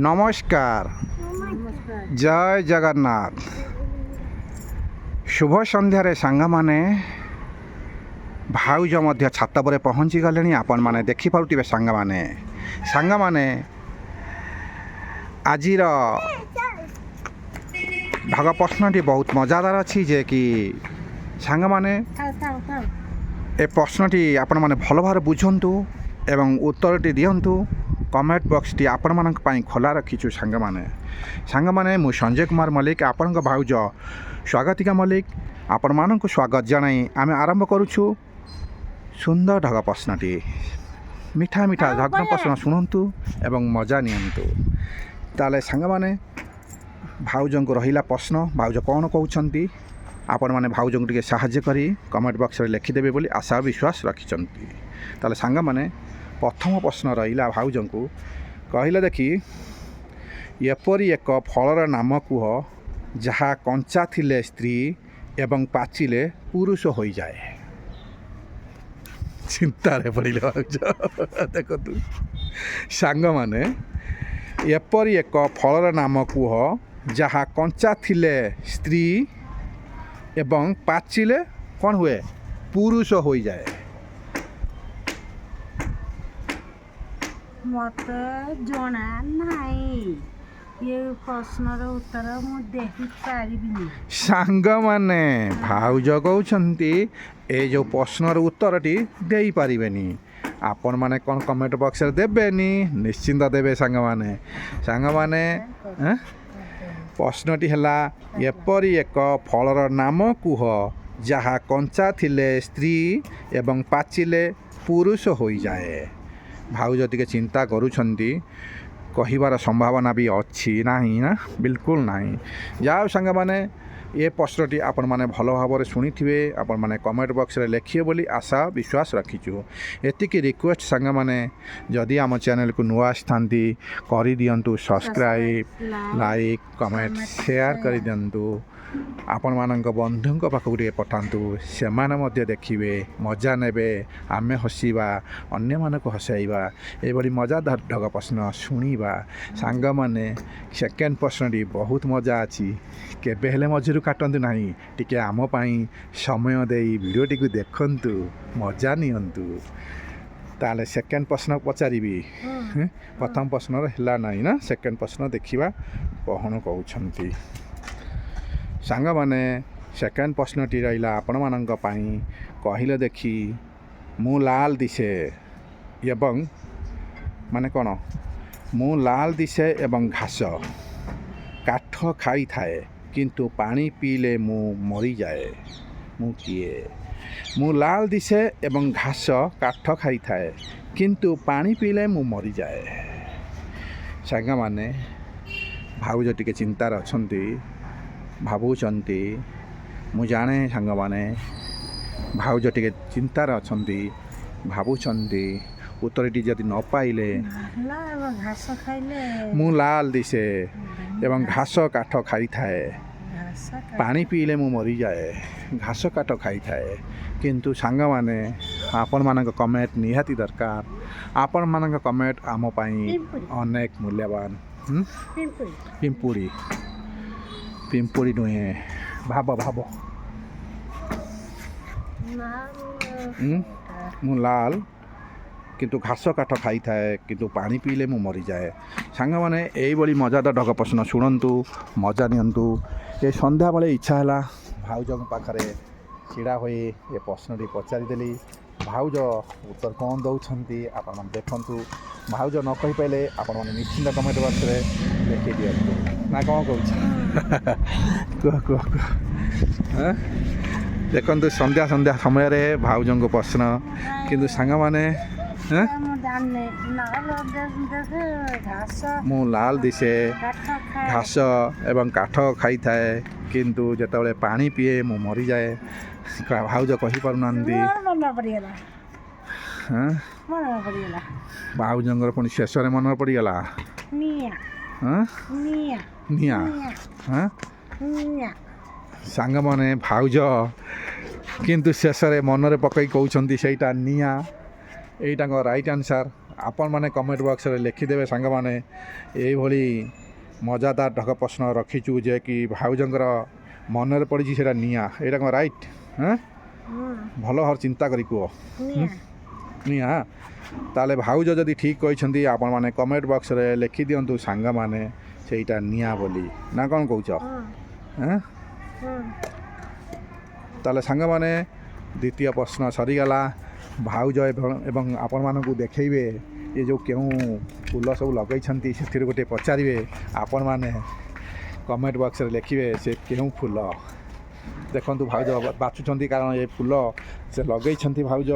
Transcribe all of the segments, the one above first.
নমস্কার, জয় জগন্নাଥ। ଶୁଭ ସନ୍ଧ୍ୟାରେ ସାଙ୍ଗମାନେ ଭାଉଜ ମଧ୍ୟ ଛାତ ଉପରେ ପହଞ୍ଚି ଗଲେଣି। ଆପଣମାନେ ଦେଖିପାରୁଥିବେ ସାଙ୍ଗମାନେ ଆଜିର ଢଗ ପ୍ରଶ୍ନଟି ବହୁତ ମଜାଦାର ଅଛି, ଯେ କି ସାଙ୍ଗମାନେ ଏ ପ୍ରଶ୍ନଟି ଆପଣମାନେ ଭଲ ଭାବରେ ବୁଝନ୍ତୁ ଏବଂ ଉତ୍ତରଟି ଦିଅନ୍ତୁ। କମେଣ୍ଟ ବକ୍ସଟି ଆପଣମାନଙ୍କ ପାଇଁ ଖୋଲା ରଖିଛୁ। ସାଙ୍ଗମାନେ ମୁଁ ସଞ୍ଜୟ କୁମାର ମଲ୍ଲିକ, ଆପଣଙ୍କ ଭାଉଜ ସ୍ୱାଗତିକା ମଲ୍ଲିକ ଆପଣମାନଙ୍କୁ ସ୍ୱାଗତ ଜଣାଇ ଆମେ ଆରମ୍ଭ କରୁଛୁ ସୁନ୍ଦର ଢଗ ପ୍ରଶ୍ନଟି। ମିଠା ଢଗ ପ୍ରଶ୍ନ ଶୁଣନ୍ତୁ ଏବଂ ମଜା ନିଅନ୍ତୁ। ତାହେଲେ ସାଙ୍ଗମାନେ ଭାଉଜଙ୍କୁ ରହିଲା ପ୍ରଶ୍ନ, ଭାଉଜ କ'ଣ କହୁଛନ୍ତି ଆପଣମାନେ ଭାଉଜଙ୍କୁ ଟିକେ ସାହାଯ୍ୟ କରି କମେଣ୍ଟ ବକ୍ସରେ ଲେଖିଦେବେ ବୋଲି ଆଶା ବିଶ୍ୱାସ ରଖିଛନ୍ତି। ତାହେଲେ ସାଙ୍ଗମାନେ ପ୍ରଥମ ପ୍ରଶ୍ନ ରହିଲା ଭାଉଜଙ୍କୁ, କହିଲେ ଦେଖି, ଏପରି ଏକ ଫଳର ନାମ କୁହ ଯାହା କଞ୍ଚା ଥିଲେ ସ୍ତ୍ରୀ ଏବଂ ପାଚିଲେ ପୁରୁଷ ହୋଇଯାଏ। ଚିନ୍ତାରେ ପଡ଼ିଲେ ଭାଉଜ। ଦେଖନ୍ତୁ ସାଙ୍ଗମାନେ, ଏପରି ଏକ ଫଳର ନାମ କୁହ ଯାହା କଞ୍ଚା ଥିଲେ ସ୍ତ୍ରୀ ଏବଂ ପାଚିଲେ କ'ଣ ହୁଏ? ପୁରୁଷ ହୋଇଯାଏ। ମତେ ଜଣା ନାହିଁ, ଏ ପ୍ରଶ୍ନର ଉତ୍ତର ମୁଁ ଦେଇପାରିବିନି। ସାଙ୍ଗମାନେ ଭାଉଜ କହୁଛନ୍ତି ଏ ଯେଉଁ ପ୍ରଶ୍ନର ଉତ୍ତରଟି ଦେଇପାରିବେନି। ଆପଣମାନେ କ'ଣ କମେଣ୍ଟ ବକ୍ସରେ ଦେବେନି? ନିଶ୍ଚିନ୍ତ ଦେବେ ସାଙ୍ଗମାନେ। ପ୍ରଶ୍ନଟି ହେଲା, ଏପରି ଏକ ଫଳର ନାମ କୁହ ଯାହା କଞ୍ଚା ଥିଲେ ସ୍ତ୍ରୀ ଏବଂ ପାଚିଲେ ପୁରୁଷ ହୋଇଯାଏ। ଭାଉଜ ଟିକେ ଚିନ୍ତା କରୁଛନ୍ତି, କହିବାର ସମ୍ଭାବନା ବି ଅଛି ନାହିଁ ନା? ବିଲକୁଲ ନାହିଁ। ଯାଉ ସାଙ୍ଗମାନେ, ଏ ପ୍ରଶ୍ନଟି ଆପଣମାନେ ଭଲ ଭାବରେ ଶୁଣିଥିବେ, ଆପଣମାନେ କମେଣ୍ଟ ବକ୍ସରେ ଲେଖିବେ ବୋଲି ଆଶା ବିଶ୍ୱାସ ରଖିଛୁ। ଏତିକି ରିକ୍ୱେଷ୍ଟ ସାଙ୍ଗମାନେ, ଯଦି ଆମ ଚ୍ୟାନେଲକୁ ନୂଆ ଆସିଥାନ୍ତି କରିଦିଅନ୍ତୁ ସବସ୍କ୍ରାଇବ୍, ଲାଇକ୍, କମେଣ୍ଟ, ସେୟାର କରିଦିଅନ୍ତୁ। ଆପଣମାନଙ୍କ ବନ୍ଧୁଙ୍କ ପାଖକୁ ଟିକେ ପଠାନ୍ତୁ, ସେମାନେ ମଧ୍ୟ ଦେଖିବେ, ମଜା ନେବେ, ଆମେ ହସିବା, ଅନ୍ୟମାନଙ୍କୁ ହସାଇବା, ଏଭଳି ମଜାଦାର ଢଗ ପ୍ରଶ୍ନ ଶୁଣିବା। ସାଙ୍ଗମାନେ ସେକେଣ୍ଡ ପ୍ରଶ୍ନଟି ବହୁତ ମଜା ଅଛି, କେବେ ହେଲେ ମଝିରୁ କାଟନ୍ତୁ ନାହିଁ, ଟିକେ ଆମ ପାଇଁ ସମୟ ଦେଇ ଭିଡ଼ିଓଟିକୁ ଦେଖନ୍ତୁ, ମଜା ନିଅନ୍ତୁ। ତାହେଲେ ସେକେଣ୍ଡ ପ୍ରଶ୍ନ ପଚାରିବି। ପ୍ରଥମ ପ୍ରଶ୍ନର ହେଲା ନାହିଁ ନା? ସେକେଣ୍ଡ ପ୍ରଶ୍ନ ଦେଖିବା କ'ଣ କହୁଛନ୍ତି ସାଙ୍ଗମାନେ। ସେକେଣ୍ଡ ପ୍ରଶ୍ନଟି ରହିଲା ଆପଣମାନଙ୍କ ପାଇଁ, କହିଲେ ଦେଖି, ମୁଁ ଲାଲ ଦିଶେ ଏବଂ ମାନେ କ'ଣ? ମୁଁ ଲାଲ ଦିଶେ ଏବଂ ଘାସ କାଠ ଖାଇଥାଏ, କିନ୍ତୁ ପାଣି ପିଇଲେ ମୁଁ ମରିଯାଏ। ମୁଁ କିଏ? ମୁଁ ଲାଲ ଦିଶେ ଏବଂ ଘାସ କାଠ ଖାଇଥାଏ, କିନ୍ତୁ ପାଣି ପିଇଲେ ମୁଁ ମରିଯାଏ। ସାଙ୍ଗମାନେ ଭାଉଜ ଟିକେ ଚିନ୍ତାରେ ଅଛନ୍ତି, ଭାବୁଛନ୍ତି। ମୁଁ ଜାଣେ ସାଙ୍ଗମାନେ ଭାଉଜ ଟିକେ ଚିନ୍ତାରେ ଅଛନ୍ତି, ଭାବୁଛନ୍ତି। ଉତ୍ତରଟି ଯଦି ନ ପାଇଲେ, ଘାସ ଖାଇଲେ ମୁଁ ଲାଲ ଦିଶେ ଏବଂ ଘାସ କାଠ ଖାଇଥାଏ, ପାଣି ପିଇଲେ ମୁଁ ମରିଯାଏ। ଘାସ କାଠ ଖାଇଥାଏ। କିନ୍ତୁ ସାଙ୍ଗମାନେ ଆପଣମାନଙ୍କ କମେଣ୍ଟ ନିହାତି ଦରକାର। ଆପଣମାନଙ୍କ କମେଣ୍ଟ ଆମ ପାଇଁ ଅନେକ ମୂଲ୍ୟବାନ। ପିମ୍ପୁଡ଼ି ନୁହେଁ, ଭାବ। ମୁଁ ଲାଲ କିନ୍ତୁ ଘାସ କାଠ ଖାଇଥାଏ, କିନ୍ତୁ ପାଣି ପିଇଲେ ମୁଁ ମରିଯାଏ। ସାଙ୍ଗମାନେ ଏଇଭଳି ମଜାଦାର ଢଗ ପ୍ରଶ୍ନ ଶୁଣନ୍ତୁ, ମଜା ନିଅନ୍ତୁ। ଏ ସନ୍ଧ୍ୟାବେଳେ ଇଚ୍ଛା ହେଲା ଭାଉଜଙ୍କ ପାଖରେ ଛିଡ଼ା ହୋଇ ଏ ପ୍ରଶ୍ନଟି ପଚାରିଦେଲି। ଭାଉଜ ଉତ୍ତର କ'ଣ ଦେଉଛନ୍ତି ଆପଣମାନେ ଦେଖନ୍ତୁ। ଭାଉଜ ନ କହିପାରିଲେ ଆପଣମାନେ ନିଶ୍ଚିନ୍ତ କମେଣ୍ଟ ବକ୍ସରେ ଲେଖିଦିଅନ୍ତୁ, ନା କ'ଣ କହୁଛ? କୁହ। ଦେଖନ୍ତୁ ସନ୍ଧ୍ୟା ସମୟରେ ଭାଉଜଙ୍କ ପ୍ରଶ୍ନ, କିନ୍ତୁ ସାଙ୍ଗମାନେ ମୁଁ ଲାଲ ଦିଶେ, ଘାସ ଏବଂ କାଠ ଖାଇଥାଏ, କିନ୍ତୁ ଯେତେବେଳେ ପାଣି ପିଏ ମୁଁ ମରିଯାଏ। ଭାଉଜ କହିପାରୁନାହାନ୍ତି। ଭାଉଜଙ୍କର ପୁଣି ଶେଷରେ ମନେ ପଡ଼ିଗଲା ନିଆଁ। ସାଙ୍ଗମାନେ ଭାଉଜ କିନ୍ତୁ ଶେଷରେ ମନରେ ପକାଇ କହୁଛନ୍ତି ସେଇଟା ନିଆଁ। ଏଇଟାଙ୍କ ରାଇଟ୍ ଆନ୍ସର୍। ଆପଣମାନେ କମେଣ୍ଟ ବକ୍ସରେ ଲେଖିଦେବେ ସାଙ୍ଗମାନେ। ଏଇଭଳି ମଜାଦାର ଢଗ ପ୍ରଶ୍ନ ରଖିଛୁ ଯେ କି ଭାଉଜଙ୍କର ମନରେ ପଡ଼ିଛି ସେଇଟା ନିଆଁ। ଏଇଟା କ'ଣ ରାଇଟ୍? ହଁ ଭଲ ଭାବରେ ଚିନ୍ତା କରି କୁହ। ନିଆଁ ତାହେଲେ ଭାଉଜ ଯଦି ଠିକ୍ କହିଛନ୍ତି ଆପଣମାନେ କମେଣ୍ଟ ବକ୍ସରେ ଲେଖିଦିଅନ୍ତୁ ସାଙ୍ଗମାନେ ସେଇଟା ନିଆଁ ବୋଲି। ନା କ'ଣ କହୁଛ? ତାହେଲେ ସାଙ୍ଗମାନେ ଦ୍ୱିତୀୟ ପ୍ରଶ୍ନ ସରିଗଲା। ଭାଉଜ ଏବଂ ଆପଣମାନଙ୍କୁ ଦେଖେଇବେ ଏ ଯେଉଁ କେଉଁ ଫୁଲ ସବୁ ଲଗେଇଛନ୍ତି ସେଥିରୁ ଗୋଟେ ପଚାରିବେ। ଆପଣମାନେ କମେଣ୍ଟ ବକ୍ସରେ ଲେଖିବେ ସେ କେଉଁ ଫୁଲ। ଦେଖନ୍ତୁ ଭାଉଜ ବାଛୁଛନ୍ତି କାରଣ ଏ ଫୁଲ ସେ ଲଗେଇଛନ୍ତି। ଭାଉଜ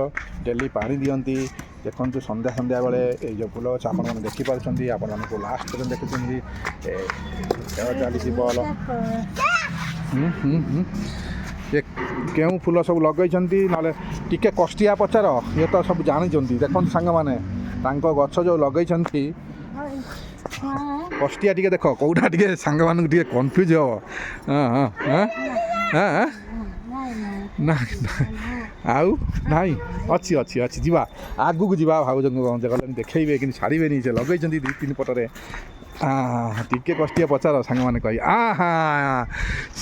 ଡେଲି ପାଣି ଦିଅନ୍ତି। ଦେଖନ୍ତୁ ସନ୍ଧ୍ୟା ବେଳେ ଏଇ ଯେଉଁ ଫୁଲ ଗଛ ଆପଣମାନେ ଦେଖିପାରୁଛନ୍ତି। ଆପଣମାନଙ୍କୁ ଲାଷ୍ଟ ପର୍ଯ୍ୟନ୍ତ ଦେଖୁଛନ୍ତି ଖେଳ ଚାଲିଛି ବଲ। ଏ କେଉଁ ଫୁଲ ସବୁ ଲଗେଇଛନ୍ତି ନହେଲେ ଟିକେ କଷ୍ଟିଆ ପଚାର। ଇଏ ତ ସବୁ ଜାଣିଛନ୍ତି। ଦେଖନ୍ତୁ ସାଙ୍ଗମାନେ ତାଙ୍କ ଗଛ ଯେଉଁ ଲଗେଇଛନ୍ତି କଷ୍ଟିଆ ଟିକେ ଦେଖ କେଉଁଟା ଟିକେ ସାଙ୍ଗମାନଙ୍କୁ ଟିକେ କନଫ୍ୟୁଜ୍ ହେବ। ଆଉ ନାହିଁ ଅଛି ଯିବା ଆଗକୁ ଯିବା। ଭାଉଜଙ୍କୁ ଗଲେଣି ଦେଖେଇବେ କିନ୍ତୁ ଛାଡ଼ିବେନି। ସେ ଲଗେଇଛନ୍ତି 2-3 ପଟରେ। ଟିକେ କଷ୍ଟିଆ ପଚାର ସାଙ୍ଗମାନେ କହି।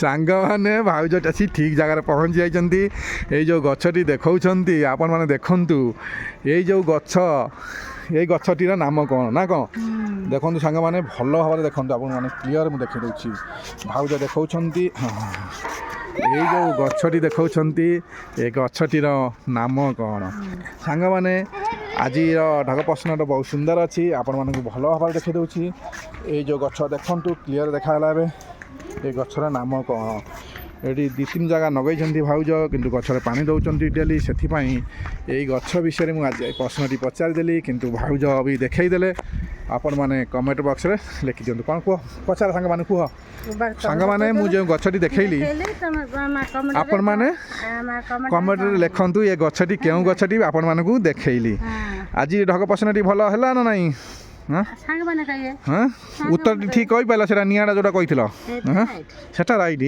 ସାଙ୍ଗମାନେ ଭାଉଜ ଆସି ଠିକ୍ ଜାଗାରେ ପହଞ୍ଚି ଯାଇଛନ୍ତି। ଏଇ ଯେଉଁ ଗଛଟି ଦେଖାଉଛନ୍ତି ଆପଣମାନେ ଦେଖନ୍ତୁ। ଏଇ ଯେଉଁ ଗଛ ଏଇ ଗଛଟିର ନାମ କ'ଣ ନା କ'ଣ? ଦେଖନ୍ତୁ ସାଙ୍ଗମାନେ ଭଲ ଭାବରେ ଦେଖନ୍ତୁ। ଆପଣମାନେ କ୍ଲିଅର ମୁଁ ଦେଖେଇ ଦେଉଛି। ଭାଉଜ ଦେଖାଉଛନ୍ତି ଏଇ ଯେଉଁ ଗଛଟି ଦେଖାଉଛନ୍ତି ଏ ଗଛଟିର ନାମ କ'ଣ? ସାଙ୍ଗମାନେ ଆଜିର ଢଗ ପ୍ରଶ୍ନଟା ବହୁତ ସୁନ୍ଦର ଅଛି। ଆପଣମାନଙ୍କୁ ଭଲ ଭାବରେ ଦେଖେଇ ଦେଉଛି। ଏଇ ଯେଉଁ ଗଛ ଦେଖନ୍ତୁ କ୍ଲିଅର ଦେଖାଗଲା। ଏବେ ଏ ଗଛର ନାମ କ'ଣ? ଏଠି 2-3 ଜାଗା ଲଗେଇଛନ୍ତି ଭାଉଜ କିନ୍ତୁ ଗଛରେ ପାଣି ଦେଉଛନ୍ତି ଡେଲି। ସେଥିପାଇଁ ଏଇ ଗଛ ବିଷୟରେ ମୁଁ ଆଜି ପ୍ରଶ୍ନଟି ପଚାରିଦେଲି କିନ୍ତୁ ଭାଉଜ ବି ଦେଖେଇଦେଲେ। ଆପଣମାନେ କମେଣ୍ଟ ବକ୍ସରେ ଲେଖିଦିଅନ୍ତୁ। କ'ଣ କୁହ ପଚାର ସାଙ୍ଗମାନେ କୁହ। ସାଙ୍ଗମାନେ ମୁଁ ଯେଉଁ ଗଛଟି ଦେଖେଇଲି ଆପଣମାନେ କମେଣ୍ଟରେ ଲେଖନ୍ତୁ ଏ ଗଛଟି କେଉଁ ଗଛଟି ଆପଣମାନଙ୍କୁ ଦେଖେଇଲି। ଆଜି ଢଗ ପ୍ରଶ୍ନଟି ଭଲ ହେଲା ନା ନାହିଁ? ଉତ୍ତରଟି ଠିକ୍ କହିପାରିଲା। ସେଇଟା ନିଆଁଟା ଯେଉଁଟା କହିଥିଲ ସେଟା ରାଇଟ୍।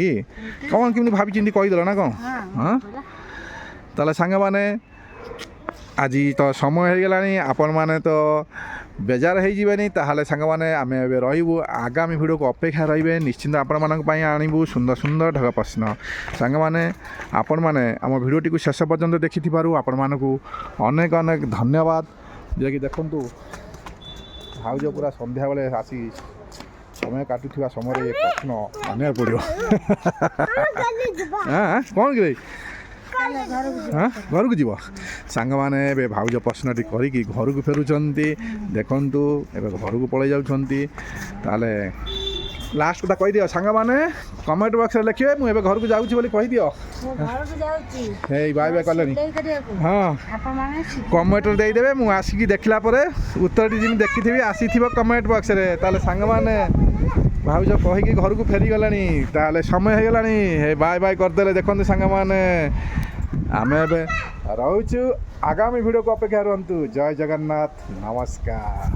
କ'ଣ କେମିତି ଭାବିଚିନ୍ତି କହିଦେଲ ନା କ'ଣ? ତାହେଲେ ସାଙ୍ଗମାନେ ଆଜି ତ ସମୟ ହେଇଗଲାଣି। ଆପଣମାନେ ତ ବେଜାର ହେଇଯିବେନି। ତାହେଲେ ସାଙ୍ଗମାନେ ଆମେ ଏବେ ରହିବୁ। ଆଗାମୀ ଭିଡ଼ିଓକୁ ଅପେକ୍ଷା ରହିବେ। ନିଶ୍ଚିନ୍ତ ଆପଣମାନଙ୍କ ପାଇଁ ଆଣିବୁ ସୁନ୍ଦର ଢଗ ପ୍ରଶ୍ନ। ସାଙ୍ଗମାନେ ଆପଣମାନେ ଆମ ଭିଡ଼ିଓଟିକୁ ଶେଷ ପର୍ଯ୍ୟନ୍ତ ଦେଖିଥିବାରୁ ଆପଣମାନଙ୍କୁ ଅନେକ ଧନ୍ୟବାଦ। ଯିଏକି ଦେଖନ୍ତୁ ଭାଉଜ ପୁରା ସନ୍ଧ୍ୟାବେଳେ ଆସି ସମୟ କାଟୁଥିବା ସମୟରେ ଏ ପ୍ରଶ୍ନ ମାନିବାକୁ ପଡ଼ିବ। କ'ଣ କି ଭାଇ ଘରକୁ ଯିବ? ସାଙ୍ଗମାନେ ଏବେ ଭାଉଜ ପ୍ରଶ୍ନଟି କରିକି ଘରକୁ ଫେରୁଛନ୍ତି। ଦେଖନ୍ତୁ ଏବେ ଘରକୁ ପଳାଇ ଯାଉଛନ୍ତି। ତାହେଲେ ଲାଷ୍ଟ କଥା କହିଦିଅ ସାଙ୍ଗମାନେ କମେଣ୍ଟ ବକ୍ସରେ ଲେଖିବେ ମୁଁ ଏବେ ଘରକୁ ଯାଉଛି ବୋଲି କହିଦିଅ। ହେଇ ବାଏ କଲେଣି। ହଁ କମେଣ୍ଟରେ ଦେଇଦେବେ। ମୁଁ ଆସିକି ଦେଖିଲା ପରେ ଉତ୍ତରଟି ଯେମିତି ଦେଖିଥିବି ଆସିଥିବ କମେଣ୍ଟ ବକ୍ସରେ। ତାହେଲେ ସାଙ୍ଗମାନେ ଭାଉଜ କହିକି ଘରକୁ ଫେରିଗଲେଣି। ତାହେଲେ ସମୟ ହେଇଗଲାଣି। ହେ ବାଏ କରିଦେଲେ। ଦେଖନ୍ତୁ ସାଙ୍ଗମାନେ ଆମେ ଏବେ ରହୁଛୁ। ଆଗାମୀ ଭିଡ଼ିଓକୁ ଅପେକ୍ଷା ରୁହନ୍ତୁ। ଜୟ ଜଗନ୍ନାଥ ନମସ୍କାର।